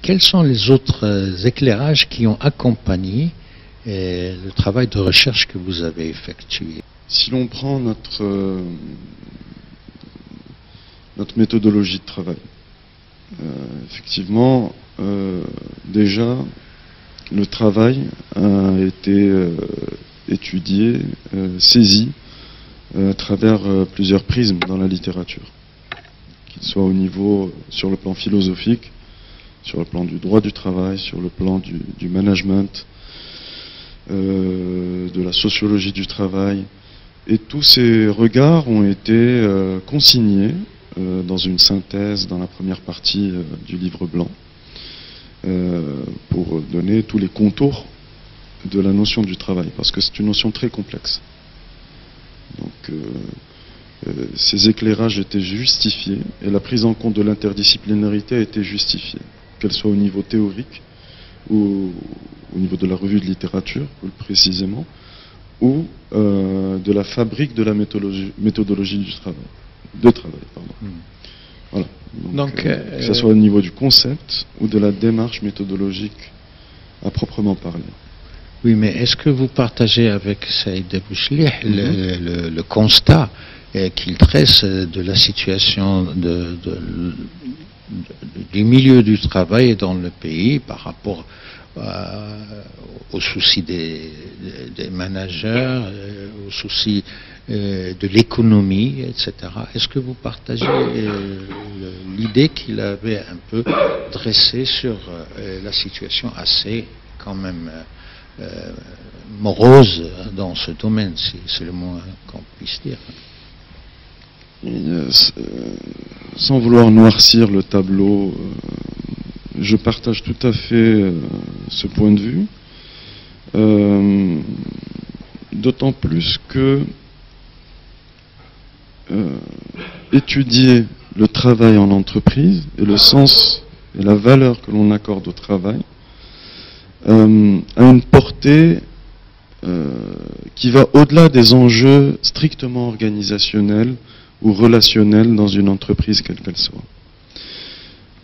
Quels sont les autres éclairages qui ont accompagné le travail de recherche que vous avez effectué? Si l'on prend notre méthodologie de travail, effectivement, déjà, le travail a été étudié, saisi à travers plusieurs prismes dans la littérature, qu'il soit au niveau, sur le plan philosophique, sur le plan du droit du travail, sur le plan du management, de la sociologie du travail. Et tous ces regards ont été consignés dans une synthèse dans la première partie du livre blanc, pour donner tous les contours de la notion du travail, parce que c'est une notion très complexe. Donc ces éclairages étaient justifiés, et la prise en compte de l'interdisciplinarité a été justifiée, qu'elle soit au niveau théorique, ou au niveau de la revue de littérature, plus précisément, ou de la fabrique de la méthodologie du travail. Voilà. Donc, que ce soit au niveau du concept ou de la démarche méthodologique à proprement parler. Oui, mais est-ce que vous partagez avec Saïd Bouchlih le constat qu'il tresse de la situation du milieu du travail dans le pays par rapport aux soucis des managers, aux soucis de l'économie, etc. Est-ce que vous partagez l'idée qu'il avait un peu dressée sur la situation assez quand même morose dans ce domaine, si c'est le moins qu'on puisse dire? Sans vouloir noircir le tableau, je partage tout à fait ce point de vue, d'autant plus que étudier le travail en entreprise et le sens et la valeur que l'on accorde au travail a une portée qui va au-delà des enjeux strictement organisationnels ou relationnels dans une entreprise quelle qu'elle soit.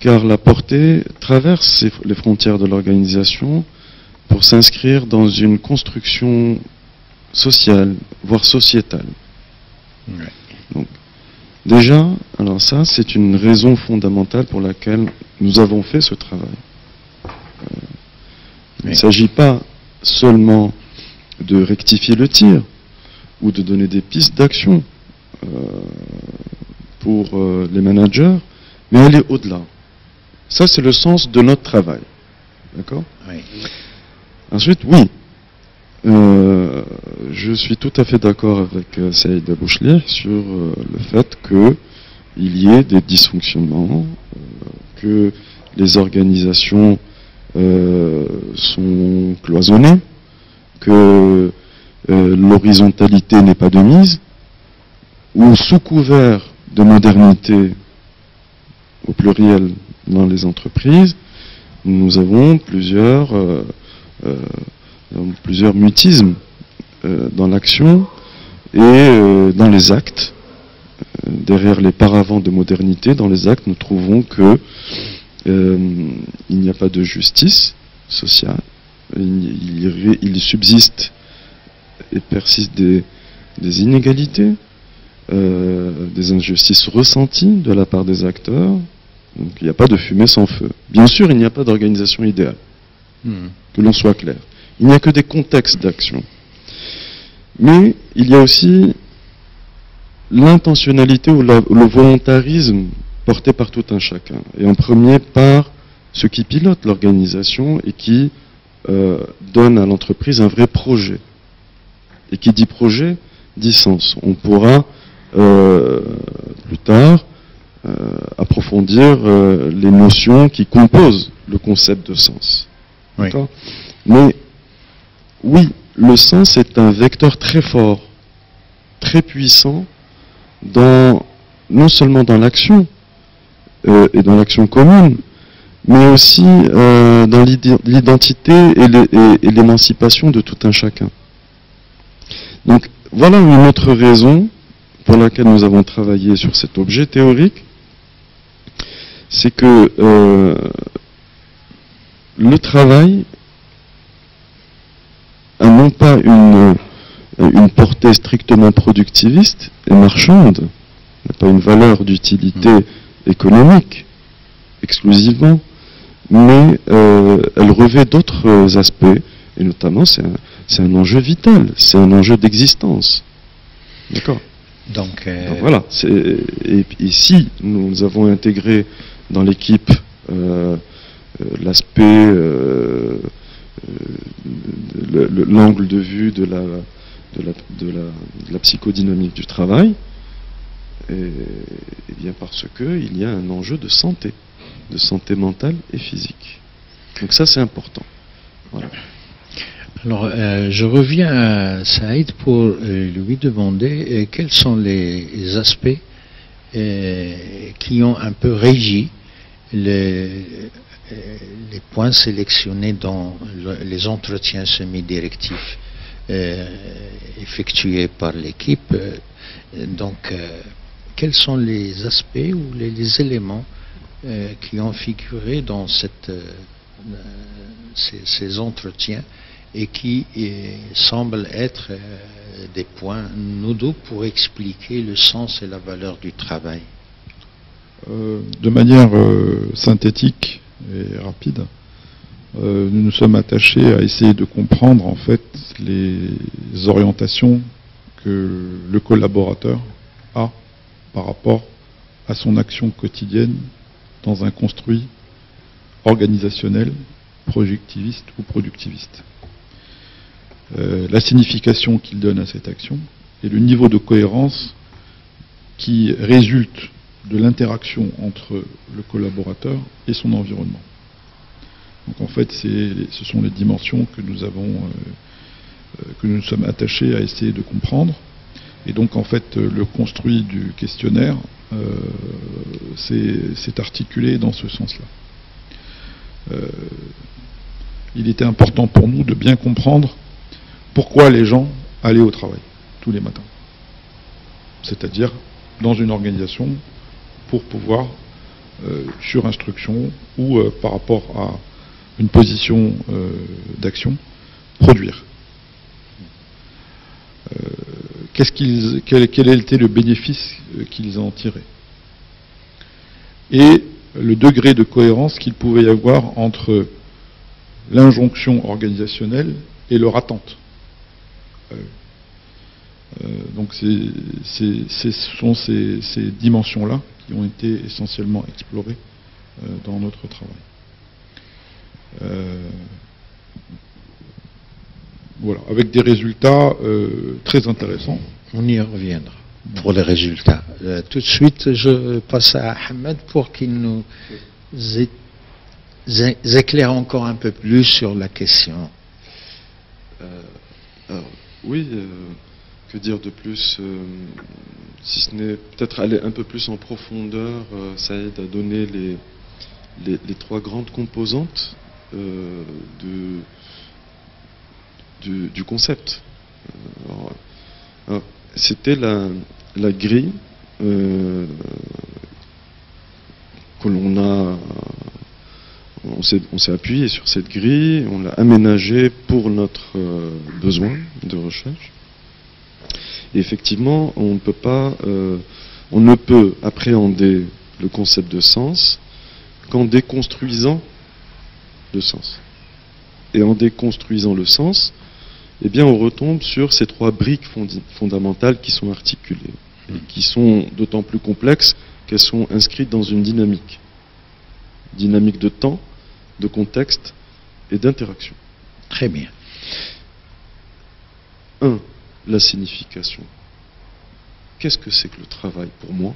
Car la portée traverse les frontières de l'organisation pour s'inscrire dans une construction sociale, voire sociétale. Ouais. Donc, déjà, alors ça, c'est une raison fondamentale pour laquelle nous avons fait ce travail. Il ne s'agit pas seulement de rectifier le tir ou de donner des pistes d'action pour les managers, mais aller au-delà. Ça, c'est le sens de notre travail. D'accord ? Oui. Ensuite, oui, je suis tout à fait d'accord avec Saïd Bouchlih sur le fait qu'il y ait des dysfonctionnements, que les organisations sont cloisonnées, que l'horizontalité n'est pas de mise, ou sous couvert de modernité au pluriel dans les entreprises, nous avons plusieurs mutismes dans l'action et dans les actes. Derrière les paravents de modernité, dans les actes, nous trouvons que il n'y a pas de justice sociale, il subsiste et persiste des inégalités, des injustices ressenties de la part des acteurs. Donc il n'y a pas de fumée sans feu. Bien sûr, il n'y a pas d'organisation idéale, que l'on soit clair. Il n'y a que des contextes d'action. Mais il y a aussi l'intentionnalité ou le volontarisme porté par tout un chacun. Et en premier par ceux qui pilotent l'organisation et qui donnent à l'entreprise un vrai projet. Et qui dit projet, dit sens. On pourra plus tard approfondir les notions qui composent le concept de sens. Oui. Mais oui, le sens est un vecteur très fort, très puissant, non seulement dans l'action et dans l'action commune, mais aussi dans l'identité et l'émancipation de tout un chacun. Donc voilà une autre raison pour laquelle nous avons travaillé sur cet objet théorique, c'est que le travail a non pas une portée strictement productiviste et marchande, n'a pas une valeur d'utilité économique exclusivement, mais elle revêt d'autres aspects, et notamment c'est un enjeu vital, c'est un enjeu d'existence. D'accord. Donc voilà, et ici nous avons intégré dans l'équipe l'aspect, l'angle de vue de la psychodynamique du travail, et bien parce qu'il y a un enjeu de santé mentale et physique. Donc ça c'est important. Voilà. Alors, je reviens à Saïd pour lui demander quels sont les aspects qui ont un peu régi les points sélectionnés dans les entretiens semi-directifs effectués par l'équipe. Donc, quels sont les aspects ou les éléments qui ont figuré dans ces entretiens et qui semblent être des points nodaux pour expliquer le sens et la valeur du travail? De manière synthétique et rapide, nous nous sommes attachés à essayer de comprendre en fait les orientations que le collaborateur a par rapport à son action quotidienne dans un construit organisationnel, projectiviste ou productiviste. La signification qu'il donne à cette action et le niveau de cohérence qui résulte de l'interaction entre le collaborateur et son environnement. Donc en fait, ce sont les dimensions que nous sommes attachés à essayer de comprendre. Et donc en fait, le construit du questionnaire s'est articulé dans ce sens-là. Il était important pour nous de bien comprendre pourquoi les gens allaient au travail tous les matins. C'est-à-dire dans une organisation pour pouvoir, sur instruction ou par rapport à une position d'action, produire. Quel était le bénéfice qu'ils en tiraient? Et le degré de cohérence qu'il pouvait y avoir entre l'injonction organisationnelle et leur attente. Donc ce sont ces dimensions-là qui ont été essentiellement explorées dans notre travail. Voilà, avec des résultats très intéressants. On y reviendra pour les résultats. Tout de suite, je passe à Ahmed pour qu'il nous éclaire encore un peu plus sur la question. Oui, que dire de plus, si ce n'est peut-être aller un peu plus en profondeur. Ça aide à donner les trois grandes composantes du concept. C'était la grille que l'on a. On s'est appuyé sur cette grille, on l'a aménagée pour notre besoin de recherche. Et effectivement, on ne peut appréhender le concept de sens qu'en déconstruisant le sens. Et en déconstruisant le sens, eh bien, on retombe sur ces trois briques fondamentales qui sont articulées et qui sont d'autant plus complexes qu'elles sont inscrites dans une dynamique de temps, de contexte et d'interaction. Très bien. 1. La signification. Qu'est-ce que c'est que le travail pour moi?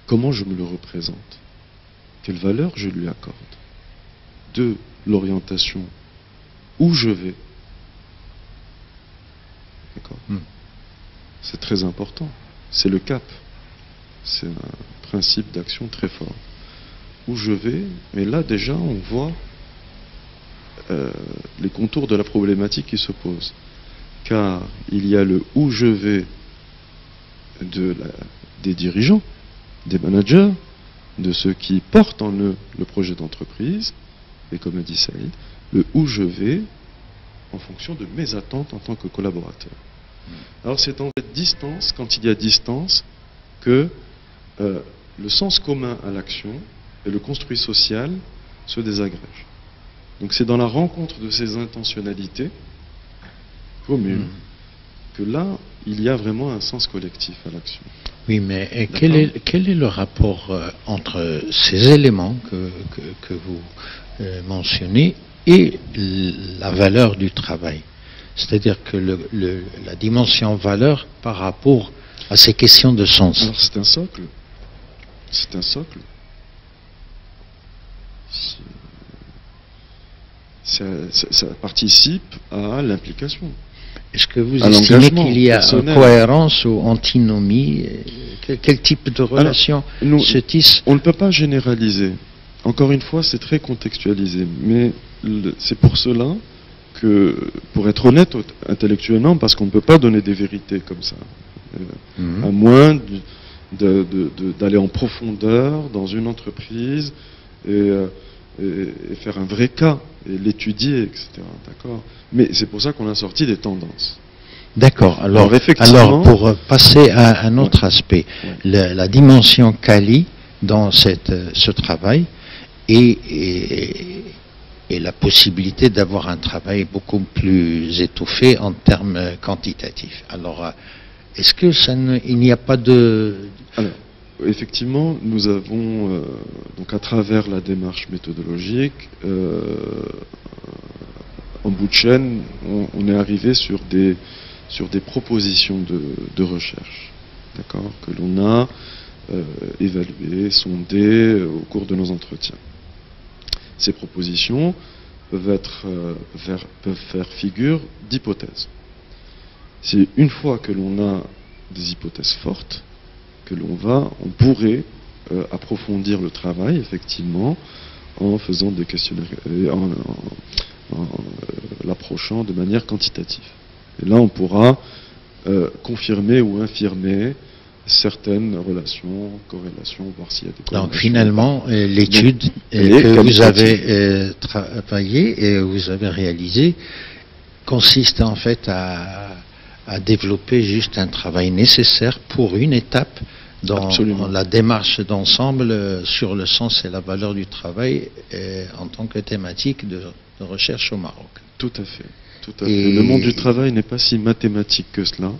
Comment je me le représente? Quelle valeur je lui accorde? 2. L'orientation. Où je vais? D'accord. C'est très important. C'est le cap. C'est un principe d'action très fort. Où je vais, mais là déjà on voit les contours de la problématique qui se pose. Car il y a le où je vais des dirigeants, des managers, de ceux qui portent en eux le projet d'entreprise, et comme a dit Saïd, le où je vais en fonction de mes attentes en tant que collaborateur. Alors c'est dans cette distance, quand il y a distance, que le sens commun à l'action et le construit social se désagrègent. Donc c'est dans la rencontre de ces intentionnalités communes que là, il y a vraiment un sens collectif à l'action. Oui, mais quel est le rapport entre ces éléments que vous mentionnez et la valeur du travail? C'est-à-dire que la dimension valeur par rapport à ces questions de sens. Alors c'est un socle. C'est un socle. Ça participe à l'implication. Est-ce que vous estimez qu'il y a cohérence ou antinomie? Quel type de relation se tisse? On ne peut pas généraliser. Encore une fois, c'est très contextualisé. Mais c'est pour cela que, pour être honnête intellectuellement, parce qu'on ne peut pas donner des vérités comme ça, à moins d'aller en profondeur dans une entreprise et faire un vrai cas, et l'étudier, etc. D'accord. Mais c'est pour ça qu'on a sorti des tendances. D'accord. Alors, pour passer à un autre aspect, la dimension quali dans ce travail et la possibilité d'avoir un travail beaucoup plus étoffé en termes quantitatifs. Alors, est-ce que il n'y a pas de... Alors, effectivement, nous avons, donc à travers la démarche méthodologique, en bout de chaîne, on est arrivé sur des propositions de recherche, d'accord, que l'on a évaluées, sondées au cours de nos entretiens. Ces propositions peuvent faire figure d'hypothèses. C'est une fois que l'on a des hypothèses fortes que on pourrait approfondir le travail, effectivement, en faisant des questionnaires, en l'approchant de manière quantitative. Et là, on pourra confirmer ou infirmer certaines relations, corrélations, voir s'il y a des corrélations. Donc finalement, l'étude que vous avez travaillée et vous avez réalisée consiste en fait à développer juste un travail nécessaire pour une étape dans la démarche d'ensemble sur le sens et la valeur du travail en tant que thématique de recherche au Maroc. Tout à fait. Tout à fait. Le monde du travail n'est pas si mathématique que cela.